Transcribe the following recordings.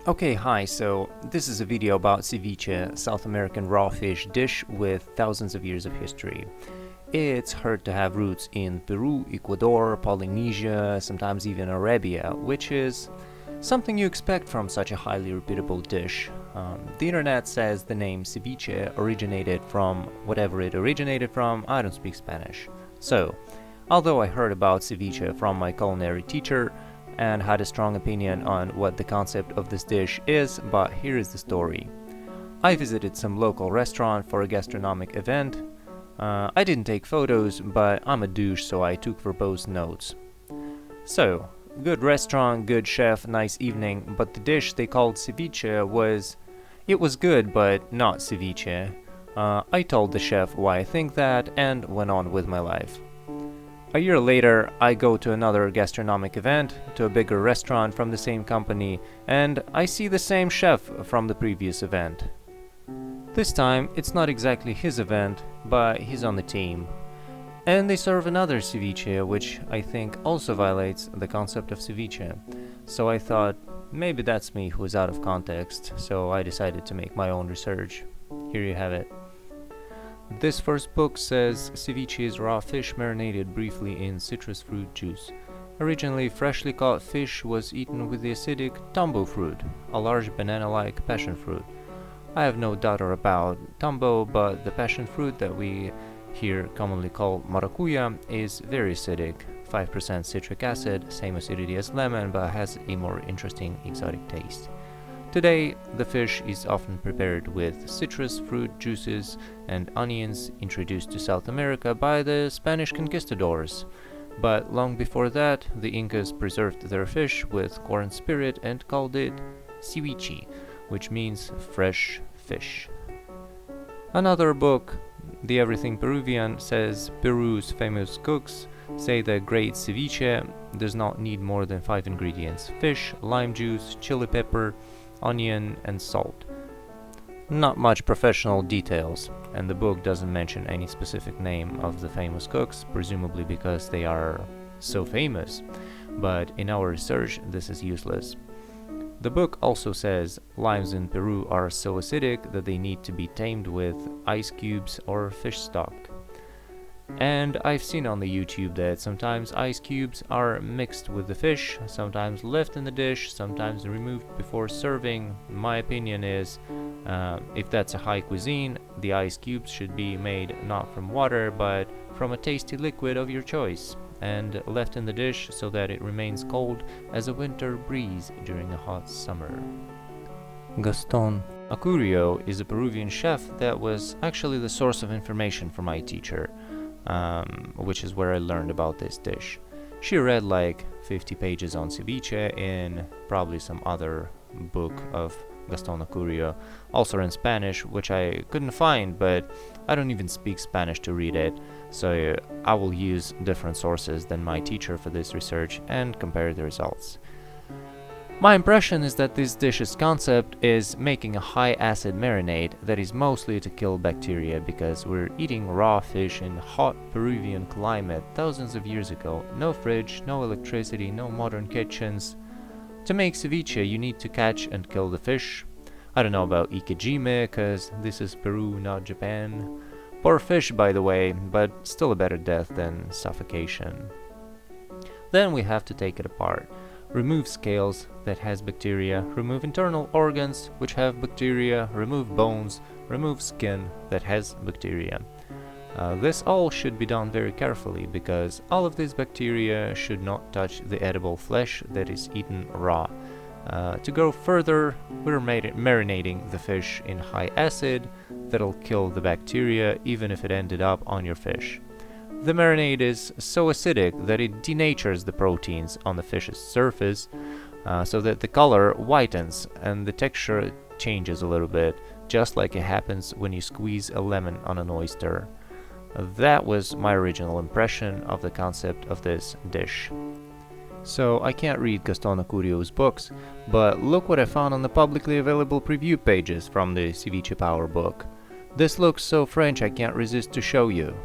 Okay, hi, so this is a video about ceviche, South American raw fish dish with thousands of years of history. It's heard to have roots in Peru, Ecuador, Polynesia, sometimes even Arabia, which is something you expect from such a highly repeatable dish. The internet says the name ceviche originated from whatever it originated from. I don't speak Spanish. So, although I heard about ceviche from my culinary teacher, and had a strong opinion on what the concept of this dish is, but here is the story. I visited some local restaurant for a gastronomic event. I didn't take photos, but I'm a douche, so I took verbose notes. So, good restaurant, good chef, nice evening, but the dish they called ceviche was good, but not ceviche. I told the chef why I think that, and went on with my life. A year later, I go to another gastronomic event, to a bigger restaurant from the same company, and I see the same chef from the previous event. This time, it's not exactly his event, but he's on the team. And they serve another ceviche, which I think also violates the concept of ceviche. So I thought, maybe that's me who is out of context, so I decided to make my own research. Here you have it. This first book says ceviche is raw fish marinated briefly in citrus fruit juice. Originally, freshly caught fish was eaten with the acidic tambo fruit, a large banana-like passion fruit. I have no doubt about tambo, but the passion fruit that we here commonly call maracuya is very acidic, 5% citric acid, same acidity as lemon, but has a more interesting exotic taste. Today, the fish is often prepared with citrus fruit juices and onions introduced to South America by the Spanish conquistadors. But long before that, the Incas preserved their fish with corn spirit and called it ceviche, which means fresh fish. Another book, The Everything Peruvian, says Peru's famous cooks say that great ceviche does not need more than 5 ingredients: fish, lime juice, chili pepper, onion, and salt. Not much professional details, and the book doesn't mention any specific name of the famous cooks, presumably because they are so famous, but in our research this is useless. The book also says limes in Peru are so acidic that they need to be tamed with ice cubes or fish stock. And I've seen on the YouTube that sometimes ice cubes are mixed with the fish, sometimes left in the dish, sometimes removed before serving. My opinion is, if that's a high cuisine, the ice cubes should be made not from water, but from a tasty liquid of your choice, and left in the dish so that it remains cold as a winter breeze during a hot summer. Gaston Acurio is a Peruvian chef that was actually the source of information for my teacher. Which is where I learned about this dish. She read like 50 pages on ceviche in probably some other book of Gaston Acurio, also in Spanish, which I couldn't find, but I don't even speak Spanish to read it, so I will use different sources than my teacher for this research and compare the results. My impression is that this dish's concept is making a high-acid marinade that is mostly to kill bacteria, because we're eating raw fish in hot Peruvian climate thousands of years ago. No fridge, no electricity, no modern kitchens. To make ceviche, you need to catch and kill the fish. I don't know about ikejime, cause this is Peru, not Japan. Poor fish, by the way, but still a better death than suffocation. Then we have to take it apart. Remove scales that has bacteria, remove internal organs which have bacteria, remove bones, remove skin that has bacteria. This all should be done very carefully, because all of these bacteria should not touch the edible flesh that is eaten raw. To go further, we're marinating the fish in high acid that'll kill the bacteria even if it ended up on your fish. The marinade is so acidic that it denatures the proteins on the fish's surface, so that the color whitens and the texture changes a little bit, just like it happens when you squeeze a lemon on an oyster. That was my original impression of the concept of this dish. So I can't read Gaston Acurio's books, but look what I found on the publicly available preview pages from the Ceviche Power book. This looks so French I can't resist to show you.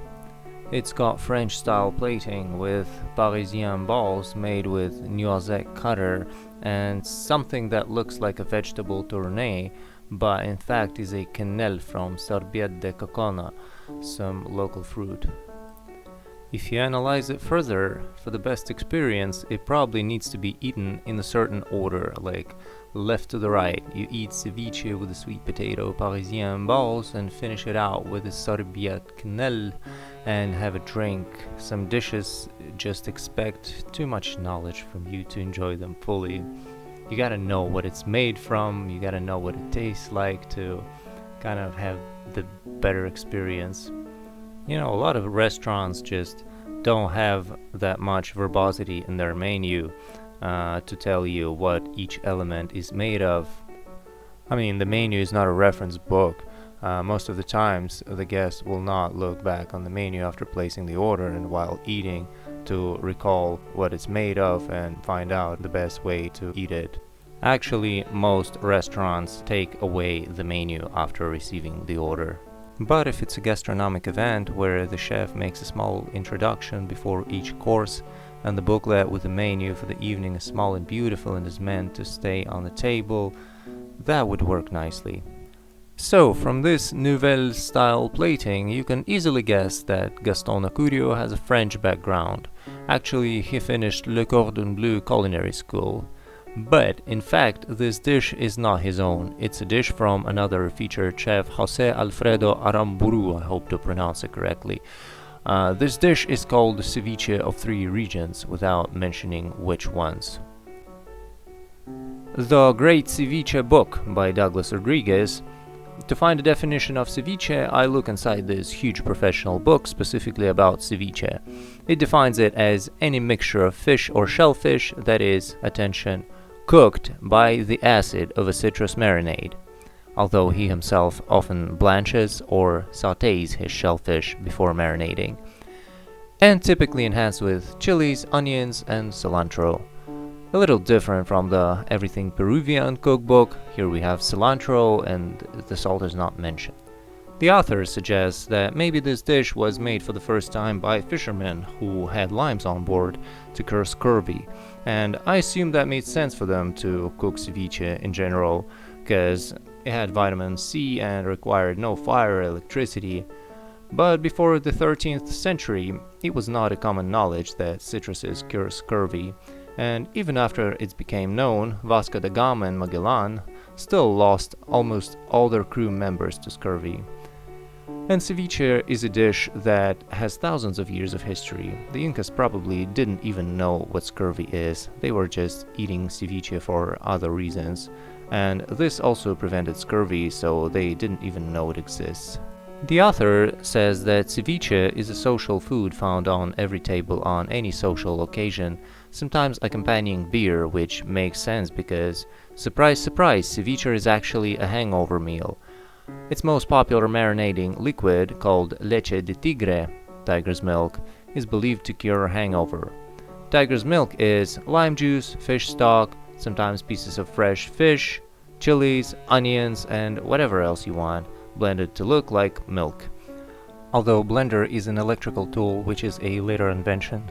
It's got French-style plating with Parisian balls made with noisette cutter and something that looks like a vegetable tournée, but in fact is a quenelle from Sorbiette de Cocona, some local fruit. If you analyze it further, for the best experience, it probably needs to be eaten in a certain order, like left to the right. You eat ceviche with the sweet potato Parisian balls and finish it out with a Sorbiette quenelle and have a drink. Some dishes just expect too much knowledge from you to enjoy them fully. You gotta know what it's made from, you gotta know what it tastes like to kind of have the better experience. You know, a lot of restaurants just don't have that much verbosity in their menu to tell you what each element is made of. I mean, the menu is not a reference book. Most of the times, the guest will not look back on the menu after placing the order and while eating to recall what it's made of and find out the best way to eat it. Actually, most restaurants take away the menu after receiving the order. But if it's a gastronomic event where the chef makes a small introduction before each course and the booklet with the menu for the evening is small and beautiful and is meant to stay on the table, that would work nicely. So, from this nouvelle style plating, you can easily guess that Gaston Acurio has a French background. Actually, he finished Le Cordon Bleu Culinary School. But, in fact, this dish is not his own. It's a dish from another featured chef, José Alfredo Aramburu, I hope to pronounce it correctly. This dish is called Ceviche of Three Regions, without mentioning which ones. The Great Ceviche book by Douglas Rodriguez. To find a definition of ceviche, I look inside this huge professional book specifically about ceviche. It defines it as any mixture of fish or shellfish that is, attention, cooked by the acid of a citrus marinade, although he himself often blanches or sautés his shellfish before marinating, and typically enhanced with chilies, onions, and cilantro. A little different from the Everything Peruvian cookbook, here we have cilantro and the salt is not mentioned. The author suggests that maybe this dish was made for the first time by fishermen who had limes on board to cure scurvy, and I assume that made sense for them to cook ceviche in general, because it had vitamin C and required no fire or electricity. But before the 13th century, it was not a common knowledge that citruses cure scurvy, and even after it became known, Vasco da Gama and Magellan still lost almost all their crew members to scurvy. And ceviche is a dish that has thousands of years of history. The Incas probably didn't even know what scurvy is, they were just eating ceviche for other reasons, and this also prevented scurvy, so they didn't even know it exists. The author says that ceviche is a social food found on every table on any social occasion, sometimes accompanying beer, which makes sense because, surprise surprise, ceviche is actually a hangover meal. Its most popular marinating liquid, called leche de tigre, tiger's milk, is believed to cure hangover. Tiger's milk is lime juice, fish stock, sometimes pieces of fresh fish, chilies, onions, and whatever else you want, blended to look like milk. Although blender is an electrical tool, which is a later invention.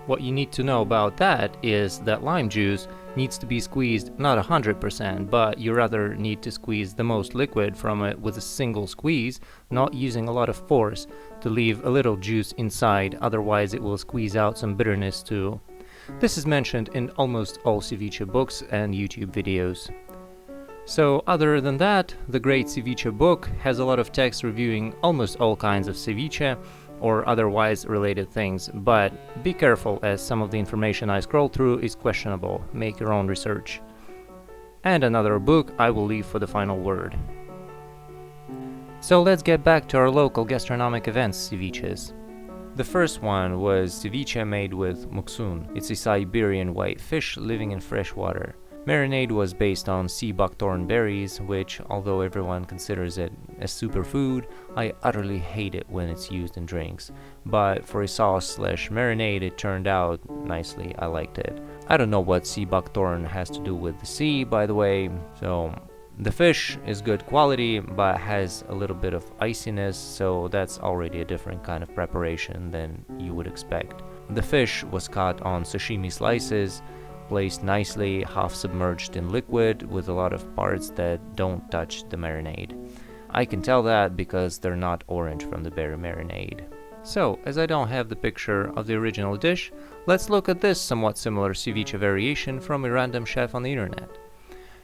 What you need to know about that is that lime juice needs to be squeezed not 100%, but you rather need to squeeze the most liquid from it with a single squeeze, not using a lot of force to leave a little juice inside, otherwise it will squeeze out some bitterness too. This is mentioned in almost all ceviche books and YouTube videos. So other than that, the Great Ceviche book has a lot of text reviewing almost all kinds of ceviche or otherwise related things, but be careful as some of the information I scroll through is questionable. Make your own research. And another book I will leave for the final word. So let's get back to our local gastronomic events, ceviches. The first one was ceviche made with muksun. It's a Siberian white fish living in fresh water. Marinade was based on sea buckthorn berries, which, although everyone considers it a superfood, I utterly hate it when it's used in drinks. But for a sauce/marinade, it turned out nicely. I liked it. I don't know what sea buckthorn has to do with the sea, by the way, so The fish is good quality but has a little bit of iciness, so that's already a different kind of preparation than you would expect. The fish was cut on sashimi slices, placed nicely, half submerged in liquid with a lot of parts that don't touch the marinade. I can tell that because they're not orange from the berry marinade. So, as I don't have the picture of the original dish, let's look at this somewhat similar ceviche variation from a random chef on the internet.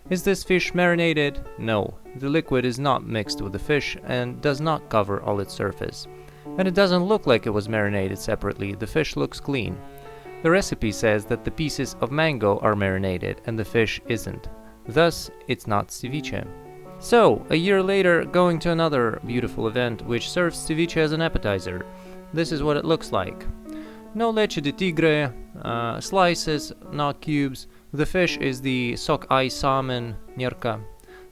Is this fish marinated? No, the liquid is not mixed with the fish and does not cover all its surface. And it doesn't look like it was marinated separately, the fish looks clean. The recipe says that the pieces of mango are marinated and the fish isn't. Thus, it's not ceviche. So, a year later, going to another beautiful event which serves ceviche as an appetizer. This is what it looks like. No leche de tigre, slices, not cubes. The fish is the sockeye salmon, nierka,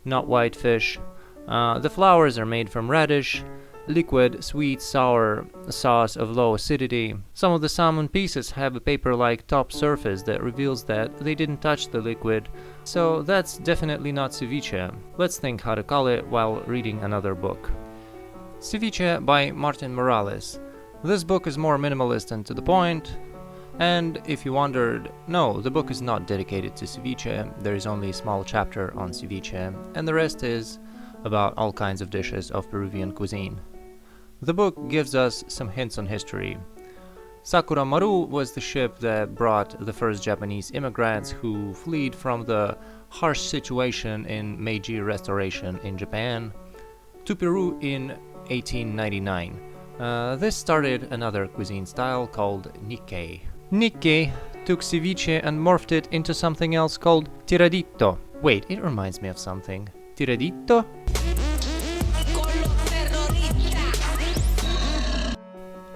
not white fish. The flowers are made from radish, liquid, sweet, sour sauce of low acidity. Some of the salmon pieces have a paper-like top surface that reveals that they didn't touch the liquid, so that's definitely not ceviche. Let's think how to call it while reading another book. Ceviche by Martin Morales. This book is more minimalist and to the point. And if you wondered, no, the book is not dedicated to ceviche, there is only a small chapter on ceviche, and the rest is about all kinds of dishes of Peruvian cuisine. The book gives us some hints on history. Sakura Maru was the ship that brought the first Japanese immigrants who fled from the harsh situation in Meiji Restoration in Japan to Peru in 1899. This started another cuisine style called Nikkei. Nikkei took ceviche and morphed it into something else called tiradito. Wait, it reminds me of something. Tiradito?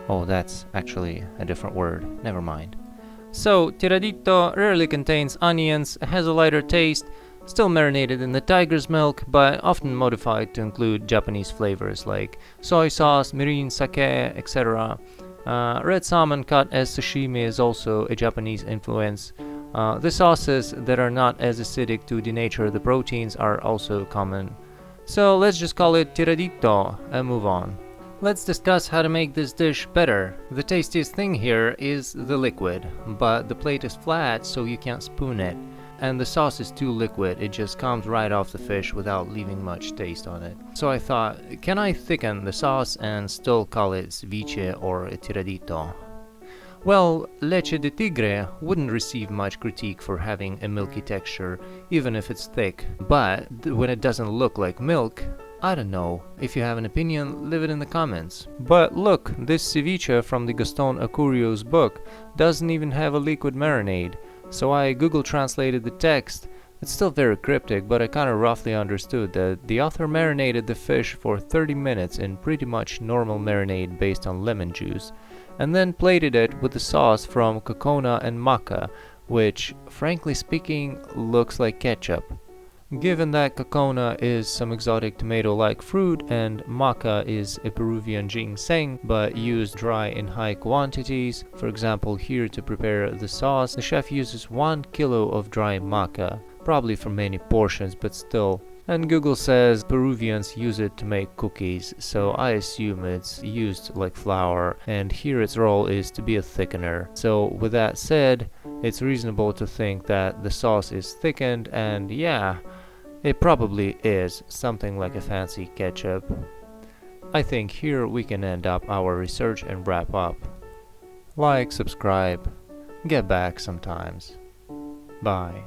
Oh, that's actually a different word. Never mind. So, tiradito rarely contains onions, has a lighter taste, still marinated in the tiger's milk, but often modified to include Japanese flavors like soy sauce, mirin, sake, etc. Red salmon cut as sashimi is also a Japanese influence. The sauces that are not as acidic to denature the proteins are also common. So let's just call it tiradito and move on. Let's discuss how to make this dish better. The tastiest thing here is the liquid, but the plate is flat so you can't spoon it. And the sauce is too liquid, it just comes right off the fish without leaving much taste on it. So I thought, can I thicken the sauce and still call it ceviche or tiradito? Well, leche de tigre wouldn't receive much critique for having a milky texture, even if it's thick. But when it doesn't look like milk, I don't know. If you have an opinion, leave it in the comments. But look, this ceviche from the Gaston Acurio's book doesn't even have a liquid marinade. So I Google translated the text. It's still very cryptic, but I kinda roughly understood that the author marinated the fish for 30 minutes in pretty much normal marinade based on lemon juice, and then plated it with the sauce from cocona and maca, which, frankly speaking, looks like ketchup. Given that cocona is some exotic tomato-like fruit and maca is a Peruvian ginseng but used dry in high quantities, for example here to prepare the sauce, the chef uses 1 kilo of dry maca, probably for many portions but still. And Google says Peruvians use it to make cookies, so I assume it's used like flour, and here its role is to be a thickener. So with that said, it's reasonable to think that the sauce is thickened, and yeah, it probably is something like a fancy ketchup. I think here we can end up our research and wrap up. Like, subscribe, get back sometimes. Bye.